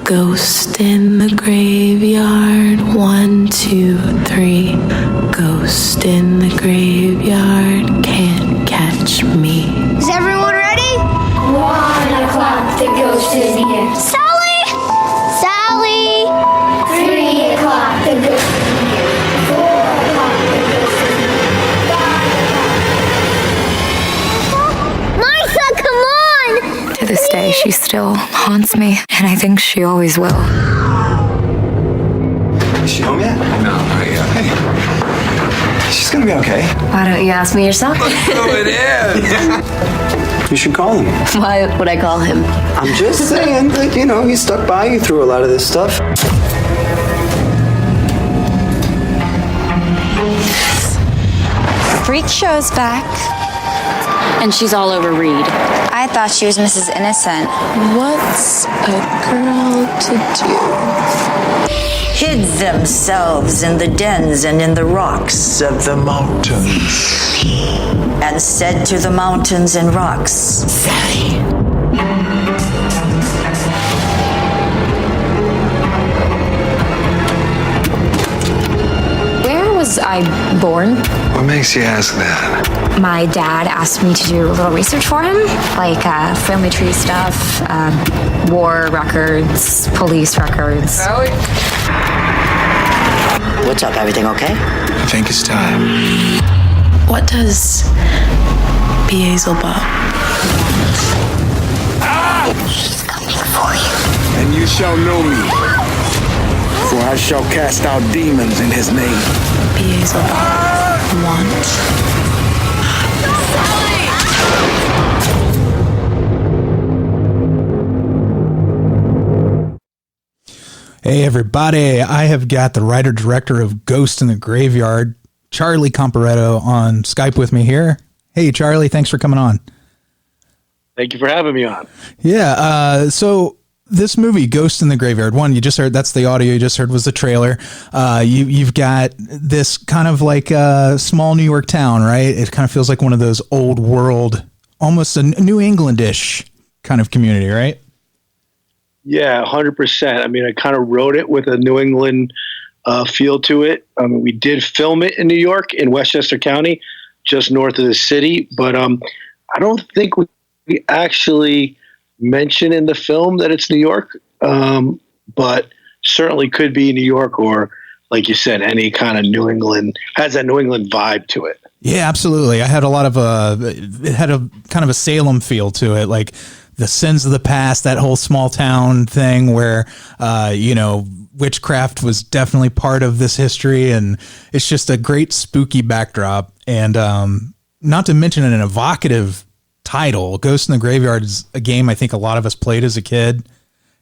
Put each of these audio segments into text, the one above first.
Ghost in the graveyard, 1, 2, 3. Ghost in the graveyard, can't catch me. Is everyone ready? 1 o'clock, the ghost is here. Sally! Sally! 3 o'clock, the ghost is here. 4 o'clock, the ghost is here. 5 o'clock. Martha, come on! To this day, she still haunts me, and I think she always will. Is she home yet? No, not yet. Hey. She's gonna be okay. Why don't you ask me yourself? Oh, it is! You should call him. Why would I call him? I'm just saying that, he stuck by you through a lot of this stuff. Freak show's back. And she's all over Reed. I thought she was Mrs. Innocent. What's a girl to do? Hid themselves in the dens and in the rocks Of the mountains. and said to the mountains and rocks, Sally. Where was I born? What makes you ask that? My dad asked me to do a little research for him, like family tree stuff, war records, police records. Sally? "What's up, everything okay?" I think it's time. What does Beelzebub? She's coming for you. And you shall know me, for I shall cast out demons in his name. Beelzebub want. Hey everybody, I have got the writer-director of Ghost in the Graveyard, Charlie Comparetto, on Skype with me here. Hey Charlie, thanks for coming on. Thank you for having me on. Yeah, so this movie, Ghost in the Graveyard, one, you just heard, that's the audio you just heard was the trailer. You've got this kind of like a small New York town, right? It kind of feels like one of those old world, almost a New England-ish kind of community, right? Yeah, 100%. I mean, I kind of wrote it with a New England feel to it. I mean, we did film it in New York, in Westchester County, just north of the city. But I don't think we actually mention in the film that it's New York, but certainly could be New York or, like you said, any kind of New England, has that New England vibe to it. Yeah, absolutely. I had a lot of it had a kind of a Salem feel to it, like the sins of the past, that whole small town thing where, witchcraft was definitely part of this history. And it's just a great spooky backdrop. And not to mention an evocative title. Ghost in the Graveyard is a game I think a lot of us played as a kid.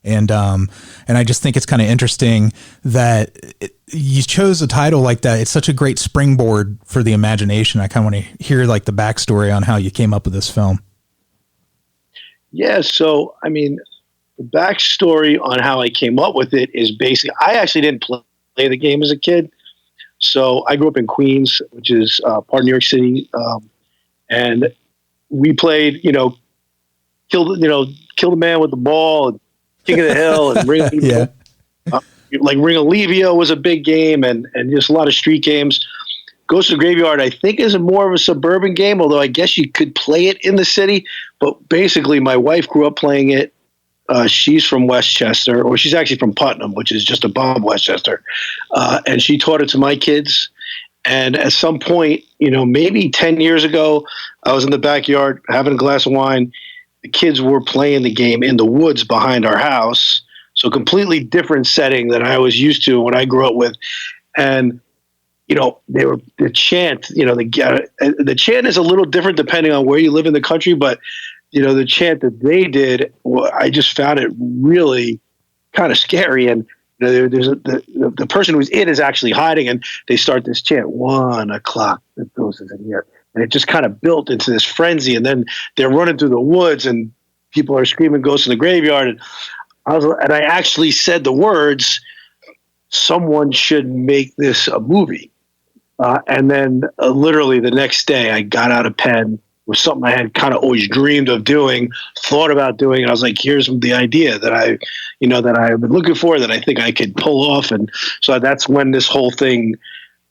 And I just think it's kind of interesting that you chose a title like that. It's such a great springboard for the imagination. I kind of want to hear like the backstory on how you came up with this film. Yeah, so, I mean, the backstory on how I came up with it is basically, I actually didn't play the game as a kid. So I grew up in Queens, which is part of New York City. And we played, kill the man with the ball, and King of the Hill, and Ring Yeah. like Ring Olivia was a big game, and just a lot of street games. Ghost of the Graveyard, I think, is more of a suburban game, although I guess you could play it in the city. But basically, my wife grew up playing it. She's from Westchester, or she's actually from Putnam, which is just above Westchester. And she taught it to my kids. And at some point, maybe 10 years ago, I was in the backyard having a glass of wine. The kids were playing the game in the woods behind our house. So completely different setting than I was used to when I grew up with. And the chant, the chant is a little different depending on where you live in the country, but, the chant that they did, I just found it really kind of scary. And there's the person who's in is actually hiding, and they start this chant, 1 o'clock, the ghost is in here. And it just kind of built into this frenzy. And then they're running through the woods and people are screaming ghosts in the graveyard. And I actually said the words, someone should make this a movie. And then literally the next day I got out a pen, was something I had kind of always dreamed of doing, thought about doing. And I was like, here's the idea that I've been looking for, that I think I could pull off. And so that's when this whole thing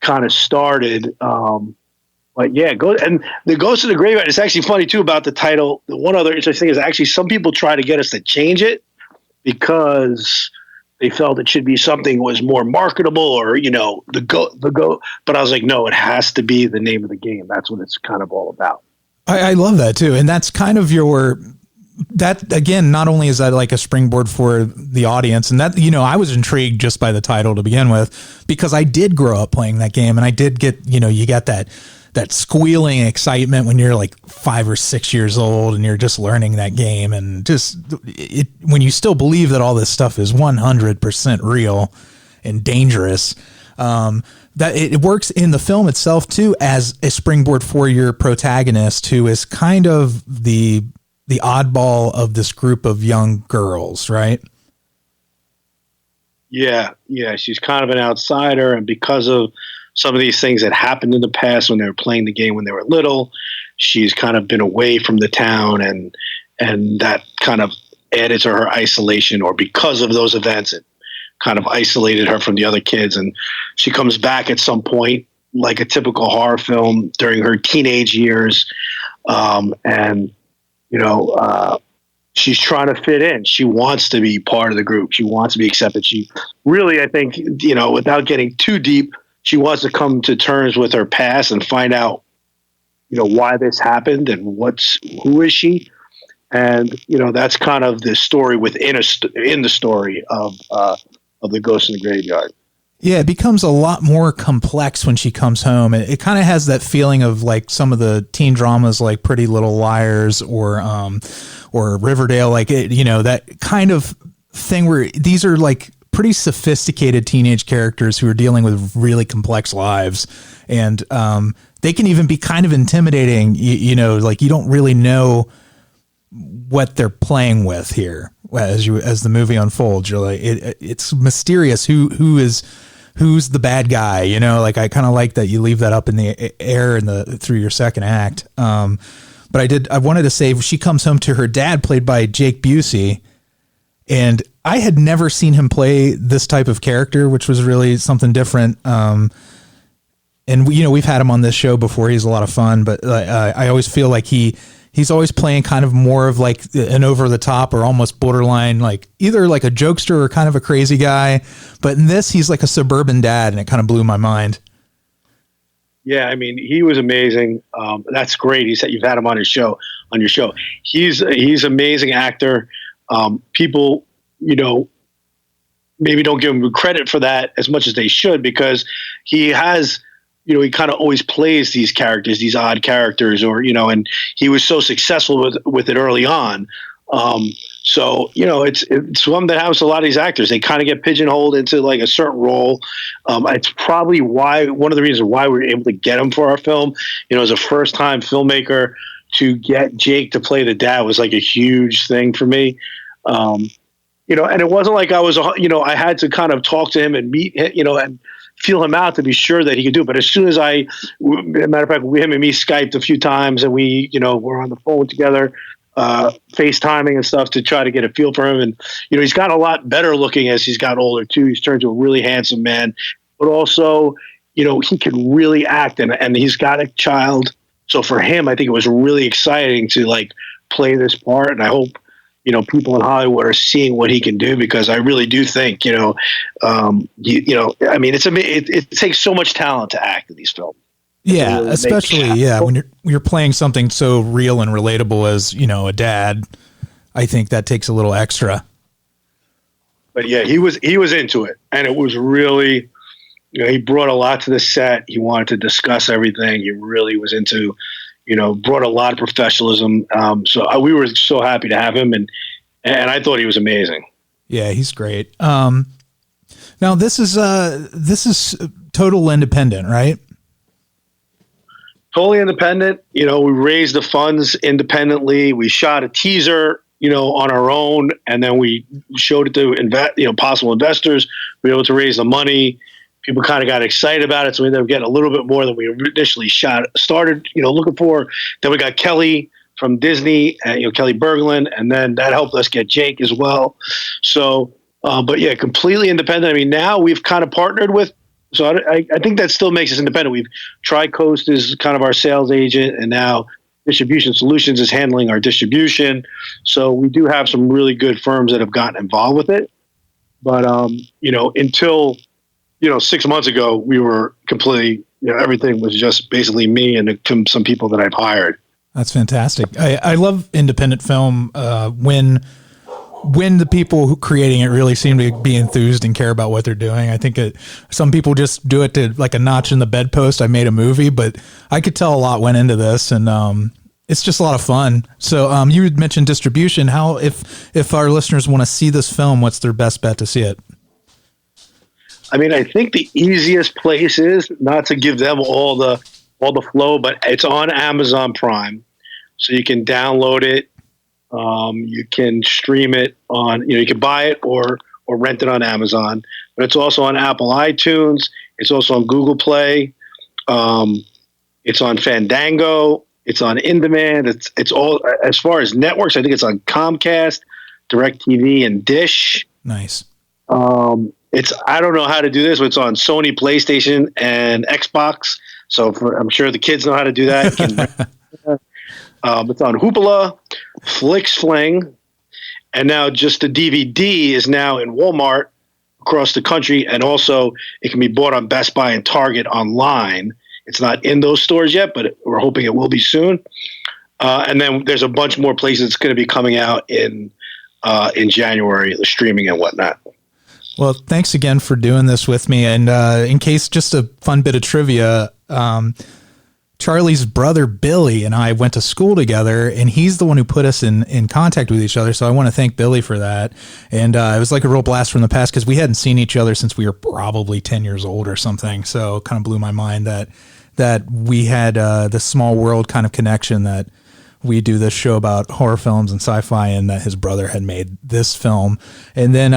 kind of started. But yeah, the Ghost of the Graveyard. It's actually funny too about the title. One other interesting thing is actually some people try to get us to change it because they felt it should be something that was more marketable, or the go. But I was like, no, it has to be the name of the game. That's what it's kind of all about. I love that too, and that's kind of that again. Not only is that like a springboard for the audience, and that I was intrigued just by the title to begin with, because I did grow up playing that game, and I did get you got that squealing excitement when you're like 5 or 6 years old and you're just learning that game, and just when you still believe that all this stuff is 100% real and dangerous. That it works in the film itself too as a springboard for your protagonist, who is kind of the oddball of this group of young girls, right? Yeah. She's kind of an outsider, and because of some of these things that happened in the past when they were playing the game when they were little, she's kind of been away from the town, and that kind of added to her isolation, or because of those events, it kind of isolated her from the other kids. And she comes back at some point, like a typical horror film, during her teenage years. She's trying to fit in. She wants to be part of the group. She wants to be accepted. She really, I think, without getting too deep, she wants to come to terms with her past and find out, why this happened and who is she. And, that's kind of the story in the story of the Ghost in the Graveyard. Yeah, it becomes a lot more complex when she comes home. It kind of has that feeling of like some of the teen dramas like Pretty Little Liars or Riverdale, that kind of thing where these are like pretty sophisticated teenage characters who are dealing with really complex lives. And they can even be kind of intimidating, like you don't really know what they're playing with here as the movie unfolds. You're like, it's mysterious who's the bad guy, like I kind of like that you leave that up in the air through your second act. But I wanted to say she comes home to her dad, played by Jake Busey, and I had never seen him play this type of character, which was really something different. And we've had him on this show before. He's a lot of fun, but I always feel like he's always playing kind of more of like an over the top or almost borderline, like either like a jokester or kind of a crazy guy. But in this, he's like a suburban dad, and it kind of blew my mind. Yeah, I mean, he was amazing. That's great. You've had him on your show. He's amazing actor. People, maybe don't give him credit for that as much as they should, because he has, he kind of always plays these characters, these odd characters, or, and he was so successful with it early on. So, it's one that happens to a lot of these actors. They kind of get pigeonholed into like a certain role. It's probably one of the reasons why we were able to get him for our film. As a first time filmmaker, to get Jake to play the dad was like a huge thing for me. And it wasn't like I was, I had to kind of talk to him and meet, and feel him out to be sure that he could do it. But as soon as matter of fact, him and me Skyped a few times, and we, were on the phone together, FaceTiming and stuff to try to get a feel for him. And, he's gotten a lot better looking as he's gotten older too. He's turned to a really handsome man, but also, he can really act, and he's got a child. So for him, I think it was really exciting to like play this part. And I hope, people in Hollywood are seeing what he can do, because I really do think, I mean, it takes so much talent to act in these films. Yeah, really especially when you're playing something so real and relatable as a dad. I think that takes a little extra. But yeah, he was into it, and it was really, he brought a lot to the set. He wanted to discuss everything. He really was into, brought a lot of professionalism. So we were so happy to have him, and I thought he was amazing. Yeah, he's great. Now this is total independent, right? Totally independent. We raised the funds independently. We shot a teaser, on our own, and then we showed it to possible investors. We were able to raise the money. people kind of got excited about it. So we ended up getting a little bit more than we initially started, looking for. Then we got Kelley from Disney, Kelley Berglund, and then that helped us get Jake as well. So, but yeah, completely independent. I mean, now we've kind of partnered with, so I think that still makes us independent. We've Tri-Coast is kind of our sales agent, and now Distribution Solutions is handling our distribution. So we do have some really good firms that have gotten involved with it. But, until, 6 months ago, we were completely, everything was just basically me and some people that I've hired. That's fantastic. I love independent film when the people who creating it really seem to be enthused and care about what they're doing. I think some people just do it to like a notch in the bedpost. I made a movie, but I could tell a lot went into this, and it's just a lot of fun. So you had mentioned distribution. How if our listeners want to see this film, what's their best bet to see it? I mean, I think the easiest place is not to give them all the flow, but it's on Amazon Prime, so you can download it. You can stream it on, you can buy it or rent it on Amazon, but it's also on Apple iTunes. It's also on Google Play. It's on Fandango. It's on In Demand. It's all, as far as networks, I think it's on Comcast, DirecTV, and Dish. Nice. I don't know how to do this, but it's on Sony PlayStation and Xbox. So I'm sure the kids know how to do that. It's on Hoopla, FlixFling, and now just the DVD is now in Walmart across the country, and also it can be bought on Best Buy and Target online. It's not in those stores yet, but we're hoping it will be soon. And then there's a bunch more places it's going to be coming out in January, the streaming and whatnot. Well, thanks again for doing this with me. And in case, just a fun bit of trivia, Charlie's brother, Billy, and I went to school together, and he's the one who put us in contact with each other. So I want to thank Billy for that. And it was like a real blast from the past because we hadn't seen each other since we were probably 10 years old or something. So it kind of blew my mind that we had this small world kind of connection, that we do this show about horror films and sci-fi, and that his brother had made this film. And then,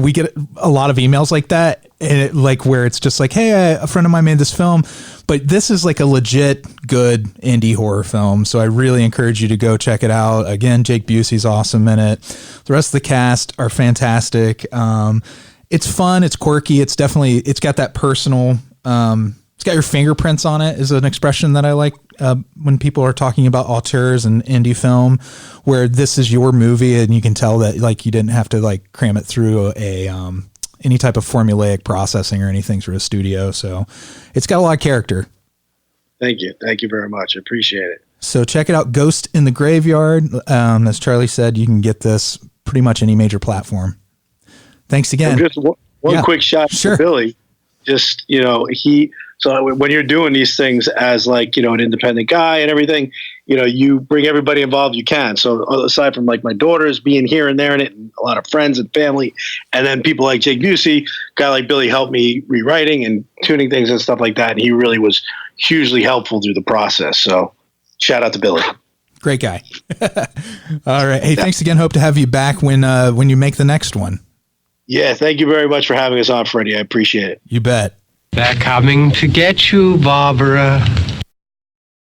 we get a lot of emails like that, and where it's just like, hey, a friend of mine made this film, but this is like a legit good indie horror film. So I really encourage you to go check it out. Again, Jake Busey's awesome in it. The rest of the cast are fantastic. It's fun. It's quirky. It's got that personal, it's got your fingerprints on it, is an expression that I like when people are talking about auteurs and indie film, where this is your movie and you can tell that you didn't have to cram it through any type of formulaic processing or anything through a studio. So it's got a lot of character. Thank you. Thank you very much. I appreciate it. So check it out. Ghost in the Graveyard. As Charlie said, you can get this pretty much any major platform. Thanks again. Just one quick shot to Billy. Just, so when you're doing these things as an independent guy and everything, you bring everybody involved you can. So aside from my daughters being here and there in it, and a lot of friends and family, and then people like Jake Busey, guy like Billy helped me rewriting and tuning things and stuff like that. And he really was hugely helpful through the process. So shout out to Billy. Great guy. All right. Hey, thanks again. Hope to have you back when you make the next one. Yeah. Thank you very much for having us on, Freddie. I appreciate it. You bet. They're coming to get you, Barbara.